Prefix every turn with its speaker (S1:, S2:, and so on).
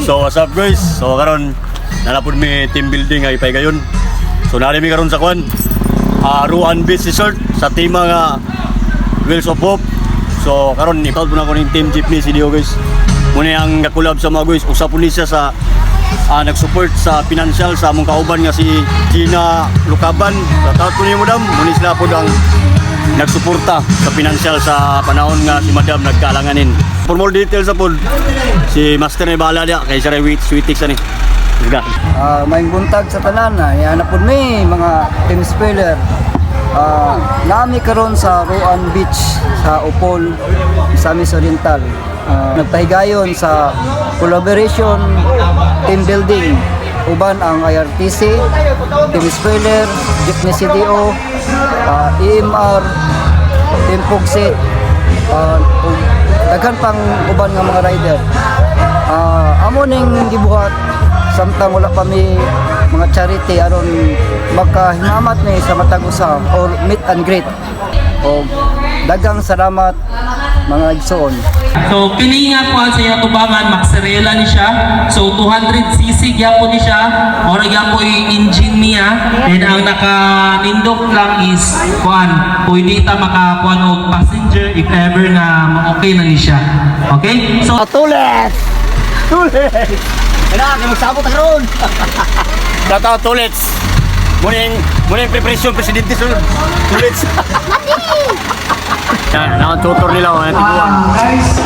S1: So what's up guys? So karon nalapod mi team building ay gayon. So nari mi karon sa kwan. Ruan Beach Resort sa tema nga Wheels of Hope. So karon ikaw po na ko ning team jeepney si Dio guys. Muna ang nakulab sa mga guys. Usa po ni siya sa nag-support sa financial sa among kauban nga si Gina Lucaban. Sa taot po ni Madam, muna sila po ang nagsuporta sa financial sa panahon nga si Madam nagkaalanganin. For more details po, si Master na bahala niya kay Sir Sweetix ani.
S2: May buntag sa tanan na yan po mi mga team speller. Nami karon sa Ruan Beach sa Upol, Misamis Oriental. Nagpahigayon sa collaboration team building uban ang IRTC, team speller, jeepney CDO, EMR, team Pugsit, daghan pang uban nga mga rider. Amo ning gibuhat samtang wala pa mi mga charity aron makahimamat ni sa matag usa or meet and greet. O daghang salamat mga igsoon.
S3: So kini nga po sa iya tubangan Maxarella ni siya. So 200cc gyapon ni siya. Ora gyapon engine niya. And ang nakanindot lang is pwede ta makakuan og passenger if ever na okay na ni siya. Okay? So
S1: Tulet! Kailangan kayo magsabot karon. Dato tulets. Muning preparation presidente sulod. Tulets. Yan, nakatutor nila. Guys,